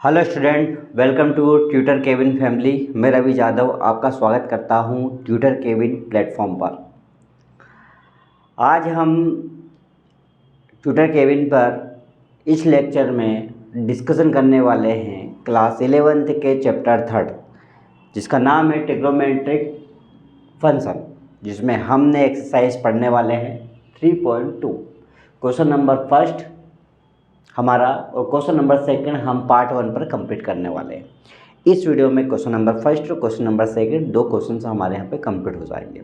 Hello student, welcome to tutor Kevin family. मैं रवि यादव आपका स्वागत करता हूं ट्यूटर केविन प्लेटफॉर्म पर। आज हम ट्यूटर केविन पर इस लेक्चर में डिस्कशन करने वाले हैं क्लास 11th के चैप्टर 3 जिसका नाम है ट्रिग्नोमेट्रिक फंक्शन, जिसमें हमने एक्सरसाइज पढ़ने वाले हैं 3.2। क्वेश्चन नंबर फर्स्ट हमारा और क्वेश्चन नंबर सेकंड हम पार्ट 1 पर कंप्लीट करने वाले हैं। इस वीडियो में क्वेश्चन नंबर फर्स्ट और क्वेश्चन नंबर सेकंड दो क्वेश्चन हमारे यहाँ पे कंप्लीट हो जाएंगे।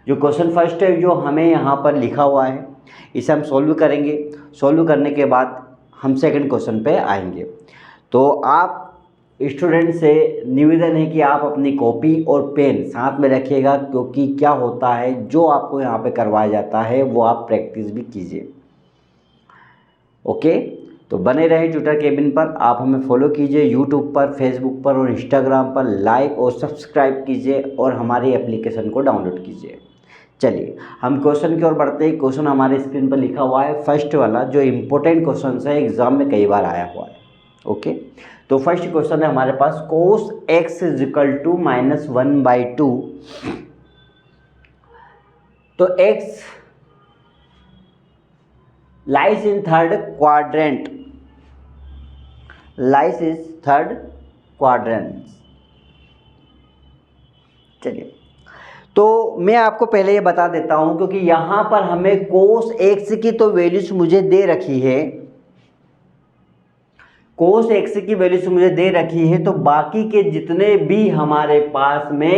जो क्वेश्चन फर्स्ट है जो हमें यहाँ पर लिखा हुआ है इसे हम सॉल्व करेंगे। सॉल्व करने के बाद हम सेकंड क्वेश्चन पे आएंगे। तो आप स्टूडेंट से निवेदन है कि आप अपनी कॉपी और पेन साथ में रखिएगा, क्योंकि क्या होता है जो आपको यहाँ पे करवाया जाता है वो आप प्रैक्टिस भी कीजिए। ओके, तो बने रहें ट्यूटर केबिन पर। आप हमें फॉलो कीजिए यूट्यूब पर, फेसबुक पर और इंस्टाग्राम पर। लाइक और सब्सक्राइब कीजिए और हमारी एप्लीकेशन को डाउनलोड कीजिए। चलिए हम क्वेश्चन की ओर बढ़ते हैं। क्वेश्चन हमारे स्क्रीन पर लिखा हुआ है फर्स्ट वाला, जो इम्पोर्टेंट क्वेश्चन है, एग्जाम में कई बार आया हुआ है। ओके, तो फर्स्ट क्वेश्चन है हमारे पास cos x = -1/2। तो x lies in third quadrant, lies is third quadrant। चलिए, तो मैं आपको पहले ये बता देता हूं, क्योंकि यहां पर हमें cos x की तो वैल्यूज मुझे दे रखी है, cos x की वैल्यूज मुझे दे रखी है, तो बाकी के जितने भी हमारे पास में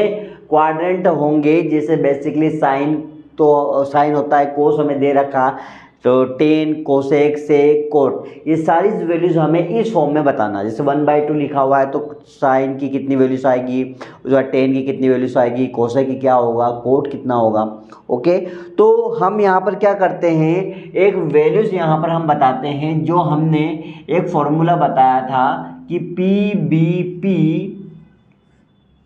क्वाड्रेंट होंगे, जैसे बेसिकली साइन, तो साइन होता है, cos हमें दे रखा, तो tan cosec sec cot, ये सारी वैल्यूज हमें इस फॉर्म में बताना। जैसे 1/2 लिखा हुआ है तो साइन की कितनी वैल्यूज आएगी, tan की कितनी वैल्यूज आएगी, cosec की क्या होगा, cot कितना होगा। ओके, तो हम यहाँ पर क्या करते हैं, एक वैल्यूज यहाँ पर हम बताते हैं, जो हमने एक फॉर्मूला बताया था कि PBP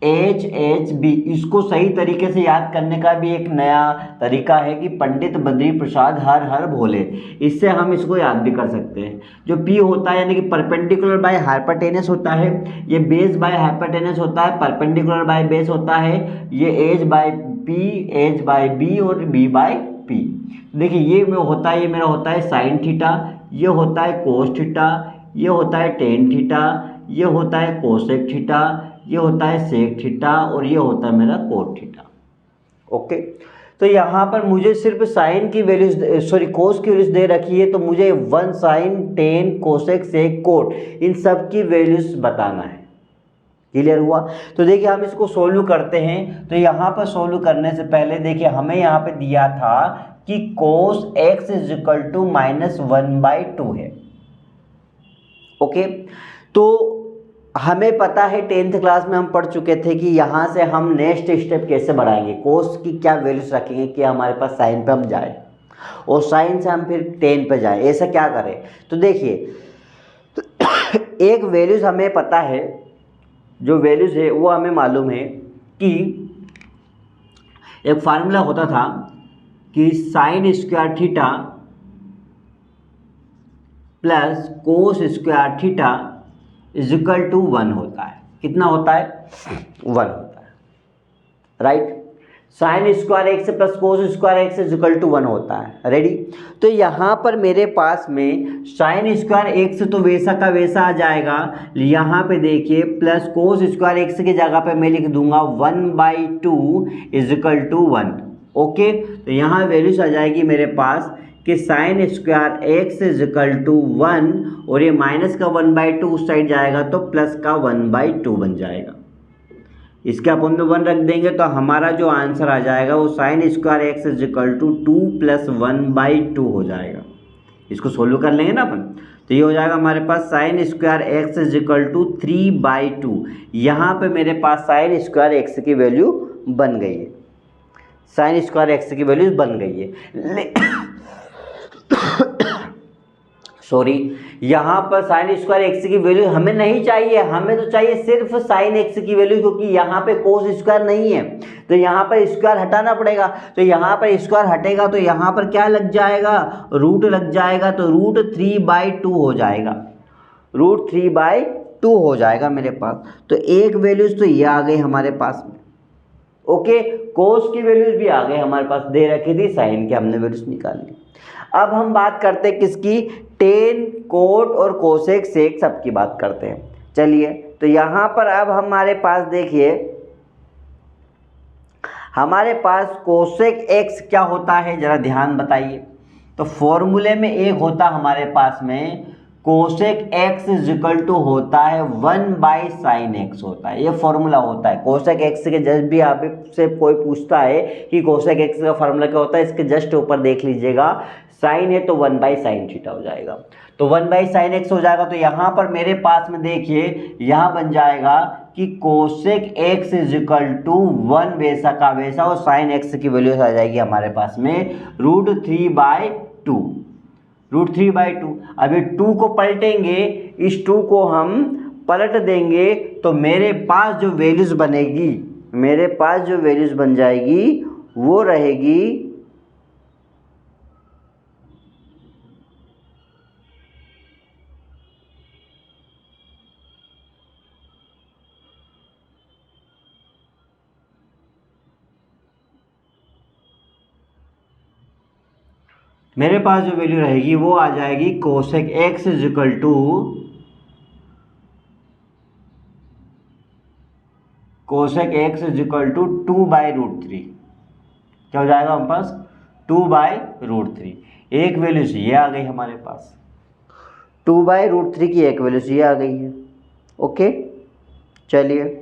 HHB। इसको सही तरीके से याद करने का भी एक नया तरीका है कि पंडित बद्री प्रसाद हर हर भोले। इससे हम इसको याद भी कर सकते हैं। जो P होता है यानी कि परपेंडिकुलर बाय हाइपोटेनस होता है, ये बेस बाय हाइपोटेनस होता है, परपेंडिकुलर बाय बेस होता है, ये as by P, as by B और B बाय P। देखिए ये में होता है, ये मेरा होता है साइन थीटा, ये होता है कोस थीटा, ये होता है टेन थीटा, ये होता है कोसेक थीटा, ये होता है सेक थीटा और ये होता है मेरा कोट थीटा। ओके, तो यहाँ पर मुझे सिर्फ साइन की वैल्यूज, सॉरी कोस की वैल्यूज दे रखी है, तो मुझे 1 साइन 10 कोसेक सेक कोट इन सब की वैल्यूज बताना है। क्लियर हुआ? तो देखिए हम इसको सोल्व करते हैं। तो यहाँ पर सोल्व करने से पहले देखिए हमें यहाँ पे दिया था कि cos x = -1/2 है। ओके, तो हमें पता है 10th क्लास में हम पढ़ चुके थे कि यहाँ से हम नेक्स्ट स्टेप कैसे बढ़ाएंगे, कोस की क्या वैल्यूज रखेंगे कि हमारे पास साइन पे हम जाए और साइन से हम फिर 10 पे जाए। ऐसा क्या करें, तो देखिए एक वैल्यूज हमें पता है, जो वैल्यूज है वो हमें मालूम है कि एक फार्मूला होता था कि sine square theta plus cos square theta = 1 होता है। कितना होता है? 1 होता है, right. Sign square x plus cos square x = 1 होता है। रेडी? तो यहाँ पर मेरे पास में साइन स्क्वायर एक्स तो वैसा का वैसा आ जाएगा। यहाँ पे देखिए प्लस कोस स्क्वायर एक्स की जगह पे मैं लिख दूंगा 1/2 = 1। ओके, तो यहाँ वैल्यूज आ जाएगी मेरे पास कि साइन स्क्वायर एक्स = 1 और ये माइनस का 1/2 उस साइड जाएगा तो प्लस का 1/2 बन जाएगा। इसके अपन में 1 रख देंगे तो हमारा जो आंसर आ जाएगा वो साइन स्क्वायर एक्स = 2 + 1/2 हो जाएगा। इसको सोल्व कर लेंगे ना अपन, तो ये हो जाएगा हमारे पास साइन स्क्वायर एक्स = 3/2। यहाँ पे मेरे पास साइन स्क्वायर एक्स की वैल्यू बन गई है, साइन स्क्वायर एक्स की वैल्यू बन गई है। सॉरी, यहाँ पर साइन स्क्वायर एक्स की वैल्यू हमें नहीं चाहिए, हमें तो चाहिए सिर्फ साइन एक्स की वैल्यू, क्योंकि यहाँ पे कोस स्क्वायर नहीं है तो यहाँ पर स्क्वायर हटाना पड़ेगा। तो यहाँ पर स्क्वायर हटेगा तो यहाँ पर क्या लग जाएगा, रूट लग जाएगा, तो √3/2 हो जाएगा, √3/2 2 हो जाएगा मेरे पास। तो एक वैल्यूज तो ये आ गई हमारे पास में। ओके, कोस की वैल्यूज भी आ गई हमारे पास, दे रखी थी, साइन की हमने वैल्यूज निकाली। अब हम बात करते हैं किसकी, टेन, कोट और कोसेक सेक सबकी बात करते हैं। चलिए, तो यहाँ पर अब हमारे पास देखिए, हमारे पास कोसेक एक्स क्या होता है, जरा ध्यान बताइए। तो फॉर्मूले में एक होता हमारे पास में cosec x is equal to होता है 1/sin x होता है, ये फॉर्मूला होता है। कोसेक एक्स के जस्ट भी आपसे कोई पूछता है कि कोसेक एक्स का फॉर्मूला क्या होता है, इसके जस्ट ऊपर देख लीजिएगा, साइन है तो 1/sin थीटा हो जाएगा। तो 1/sin x हो जाएगा। तो यहाँ पर मेरे पास में देखिए, यहाँ बन जाएगा कि cosec x is equal to 1 वैसा का वैसा, और साइन एक्स की वैल्यू आ जाएगी हमारे पास में √3/2। √3/2। अब ये 2 को पलटेंगे, इस 2 को हम पलट देंगे, तो मेरे पास जो वैल्यूज बनेगी, मेरे पास जो वैल्यूज बन जाएगी वो रहेगी मेरे पास जो वैल्यू रहेगी वो आ जाएगी cosec x is equal to cosec x is equal to 2/√3। क्या हो जाएगा हमारे पास, 2/√3। एक वैल्यू से ये आ गई हमारे पास, 2/√3 की एक वैल्यू से ये आ गई है। ओके, चलिए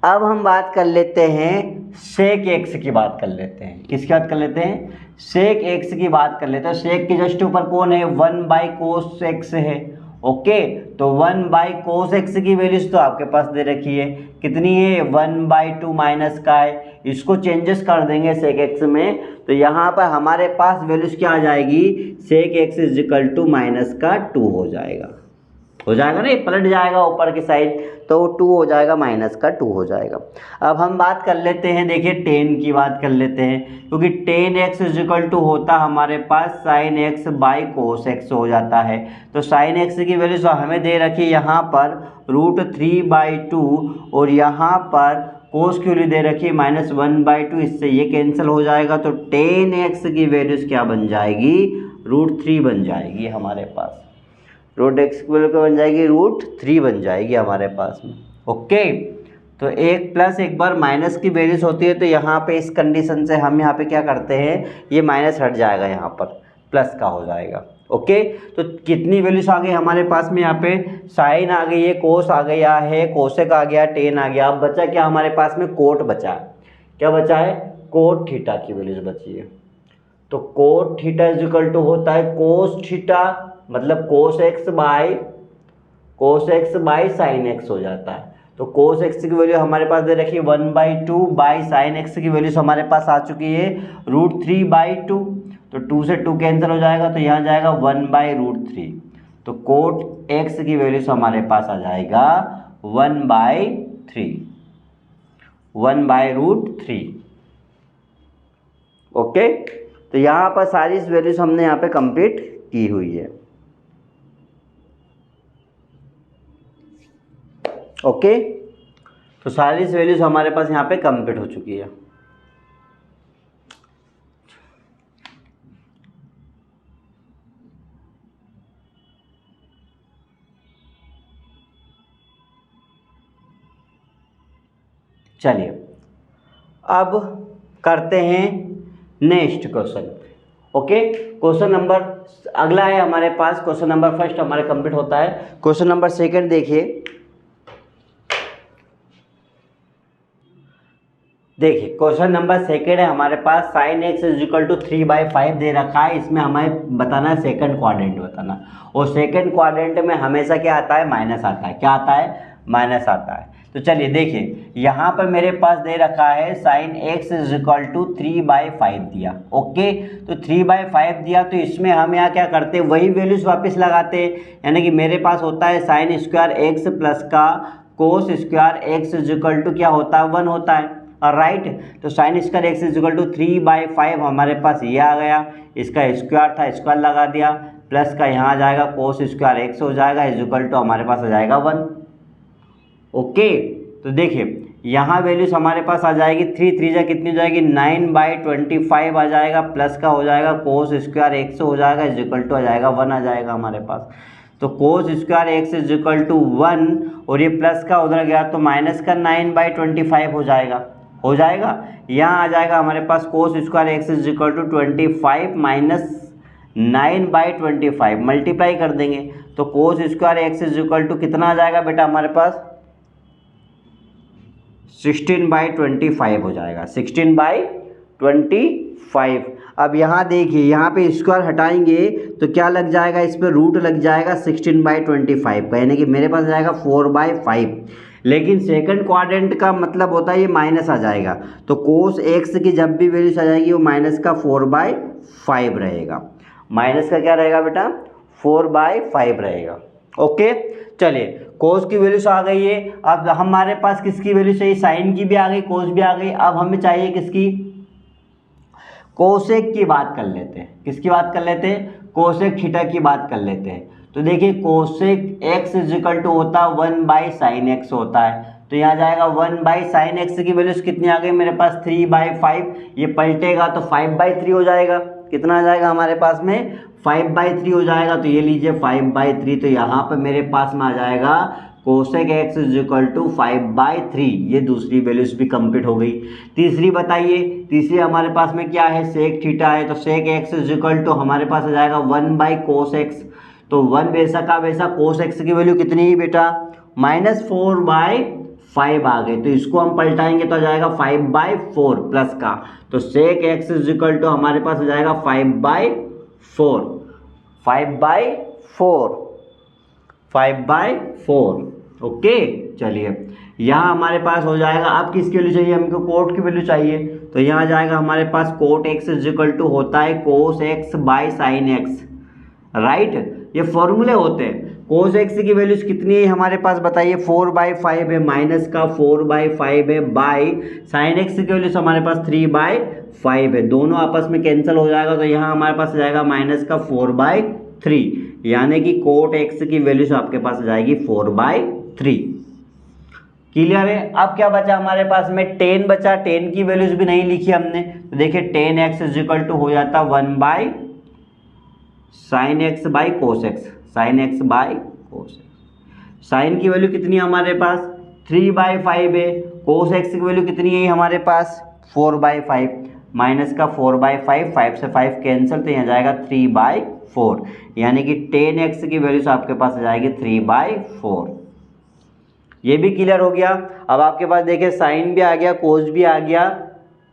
अब हम बात कर लेते हैं सेक एक्स की बात कर लेते हैं। किसकी बात कर लेते हैं, सेक एक्स की बात कर लेते हैं। सेक के जस्ट ऊपर कौन है, 1/cos x है। ओके, तो 1/cos x की वैल्यूज तो आपके पास दे रखी है, कितनी है, 1/2 माइनस का है। इसको चेंजेस कर देंगे सेक एक्स में, तो यहाँ पर हमारे पास वैल्यूज क्या आ जाएगी, sec x is equal to -2 हो जाएगा। हो जाएगा ना, ये पलट जाएगा ऊपर की साइड, तो 2 हो जाएगा, -2 हो जाएगा। अब हम बात कर लेते हैं, देखिए टेन की बात कर लेते हैं, क्योंकि tan x is equal to होता हमारे पास साइन x/cos x हो जाता है। तो साइन x की वैल्यू तो हमें दे रखी है यहाँ पर √3/2, और यहाँ पर कोस की वैल्यू दे रखी है -1/2, इससे ये कैंसिल हो जाएगा। तो टेन एक्स की वैल्यूज क्या बन जाएगी, √3 बन जाएगी हमारे पास। √x की वैल्यू बन जाएगी √3 बन जाएगी हमारे पास में। ओके, तो एक प्लस एक बार माइनस की वैल्यूज होती है, तो यहाँ पे इस कंडीशन से हम यहाँ पे क्या करते हैं, ये माइनस हट जाएगा, यहाँ पर प्लस का हो जाएगा। ओके, तो कितनी वैल्यूज आ गई हमारे पास में, यहाँ पे साइन आ गई है, कोस आ गया है, कोसेक आ गया, टेन आ गया। अब बचा क्या हमारे पास में, कोट बचा है। क्या बचा है, कोट थीटा की वैल्यूज बची है। तो cot theta is equal to होता है कोस थीटा, मतलब cos x by sine x हो जाता है। तो कोस एक्स की वैल्यू हमारे पास दे रखी है 1/2 बाई साइन एक्स की वैल्यू हमारे पास आ चुकी है √3/2। तो 2 से 2 कैंसिल हो जाएगा, तो यहाँ जाएगा 1/√3। तो कोट एक्स की वैल्यू हमारे पास आ जाएगा 1/3, 1/√3। ओके, तो यहाँ पर सारी वैल्यूज हमने यहाँ पे कंप्लीट की हुई है। ओके, तो सारी वैल्यूज हमारे पास यहाँ पे कंप्लीट हो चुकी है। चलिए अब करते हैं next question. Okay, question number अगला है हमारे पास, क्वेश्चन नंबर फर्स्ट हमारे कंप्लीट होता है। क्वेश्चन नंबर सेकंड देखिए, क्वेश्चन नंबर सेकंड है हमारे पास, sine x is equal to 3/5 दे रखा है। इसमें हमें बताना है सेकंड क्वाड्रेंट बताना, और सेकंड क्वाड्रेंट में हमेशा क्या आता है, माइनस आता है। क्या आता है, माइनस आता है। तो चलिए देखिए, यहाँ पर मेरे पास दे रखा है sine x is equal to 3/5 दिया। ओके, तो 3/5 दिया, तो इसमें हम यहाँ क्या करते हैं, वही वैल्यूज वापस लगाते हैं। यानी कि मेरे पास होता है साइन स्क्वायर एक्स प्लस का cos square x is equal to क्या होता है, 1 होता है। राइट, तो sine square x is equal to 3/5 हमारे पास ये आ गया, इसका स्क्वायर था, स्क्वायर लगा दिया, प्लस का यहाँ आ जाएगा कोस स्क्वायर एक्स हो जाएगा इज इक्वल टू हमारे पास आ जाएगा 1। ओके, तो देखिए यहाँ वैल्यूज हमारे पास आ जाएगी 3 3 जा कितनी हो जाएगी 9/25 आ जाएगा, प्लस का हो जाएगा कोस स्क्वायर एक्स हो जाएगा इज इक्वल टू आ जाएगा 1 आ जाएगा हमारे पास। तो cos square x is equal to 1 और ये प्लस का उधर गया तो माइनस का 9/25 हो जाएगा। यहाँ आ जाएगा हमारे पास cos square x is equal to 25 minus 9/25 multiply कर देंगे तो cos square x is equal to कितना आ जाएगा बेटा हमारे पास 16/25 हो जाएगा, 16/25। अब यहाँ देखिए यहाँ पे स्क्वायर हटाएंगे तो क्या लग जाएगा, इस पर रूट लग जाएगा 16/25 का, यानी कि मेरे पास आ जाएगा 4/5। लेकिन सेकंड क्वाड्रेंट का मतलब होता है ये माइनस आ जाएगा, तो कोस एक्स की जब भी वैल्यूज आ जाएगी वो माइनस का 4/5 रहेगा। माइनस का क्या रहेगा बेटा 4/5 रहेगा। ओके, चलिए कोस की वैल्यूज आ गई है। अब हमारे पास किसकी वैल्यू चाहिए, साइन की भी आ गई, कोस भी आ गई। अब हमें चाहिए किसकी, कोसेक की बात कर लेते हैं। किसकी बात कर लेते हैं, कोसेक थीटा की बात कर लेते हैं। तो देखिए cosec x is equal to होता है 1/sin x होता है, तो यहाँ जाएगा 1/sin x की वैल्यूज कितनी आ गई मेरे पास 3/5, ये पलटेगा तो 5/3 हो जाएगा। कितना आ जाएगा हमारे पास में 5/3 हो जाएगा, तो ये लीजिए 5/3, तो यहाँ पे मेरे पास में आ जाएगा cosec x is equal to 5/3। ये दूसरी वैल्यूज भी कंप्लीट हो गई। तीसरी बताइए, तीसरी हमारे पास में क्या है, सेक थीटा है, तो sec x is equal to हमारे पास आ जाएगा 1/cos x, तो 1 वैसा का वैसा cos x की वैल्यू कितनी है बेटा -4/5 आ गई, तो इसको हम पलटाएंगे तो आ जाएगा 5/4 प्लस का, तो sec x is equal to हमारे पास आ जाएगा 5/4। ओके, चलिए यहाँ हमारे पास हो जाएगा। अब किसकी वैल्यू चाहिए हमको, कोट की वैल्यू चाहिए, तो यहाँ जाएगा हमारे पास cot x is equal to होता है cos x by sine x, right. ये फॉर्मूले होते हैं। कोस एक्स की वैल्यूज कितनी है हमारे पास बताइए 4/5 है, माइनस का 4/5 है, बाई साइन एक्स की वैल्यूज हमारे पास 3/5 है, दोनों आपस में कैंसिल हो जाएगा, तो यहाँ हमारे पास आ जाएगा माइनस का 4/3, यानी कि कोट एक्स की वैल्यूज आपके पास आ जाएगी 4/3। क्लियर है। अब क्या बचा हमारे पास में, टेन बचा। टेन की वैल्यूज भी नहीं लिखी हमने, तो देखिए tan x is equal to हो जाता 1/sin x by cos x, sin x by cos x. Sine की वैल्यू कितनी है हमारे पास 3/5 है, कोस एक्स की वैल्यू कितनी है हमारे पास 4/5, माइनस का 4/5, 5 से 5 कैंसिल, तो यहाँ जाएगा 3/4, यानी कि टेन एक्स की वैल्यूज आपके पास आ जाएगी 3/4। ये भी क्लियर हो गया। अब आपके पास देखिए साइन भी आ गया, कोस भी आ गया,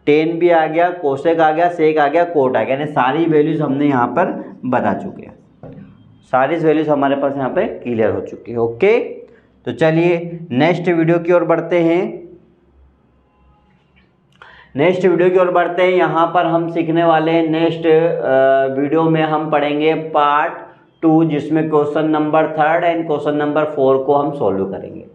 टेन भी आ गया, कोसेक आ गया, सेक आ गया, कोट आ गया, यानी सारी वैल्यूज हमने यहाँ पर बता चुके हैं। सारी वैल्यूज हमारे पास यहाँ पे क्लियर हो चुकी है। ओके, तो चलिए नेक्स्ट वीडियो की ओर बढ़ते हैं। यहाँ पर हम सीखने वाले हैं नेक्स्ट वीडियो में हम पढ़ेंगे पार्ट 2, जिसमें question number 3 and question number 4 को हम सॉल्व करेंगे।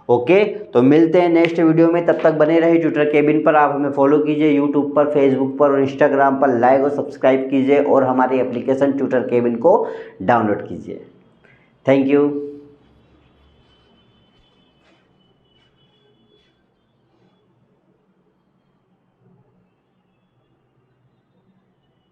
ओके, तो मिलते हैं नेक्स्ट वीडियो में, तब तक बने रहिए ट्यूटर केबिन पर। आप हमें फॉलो कीजिए यूट्यूब पर, फेसबुक पर और इंस्टाग्राम पर, लाइक और सब्सक्राइब कीजिए और हमारी एप्लीकेशन ट्यूटर केबिन को डाउनलोड कीजिए। Thank you.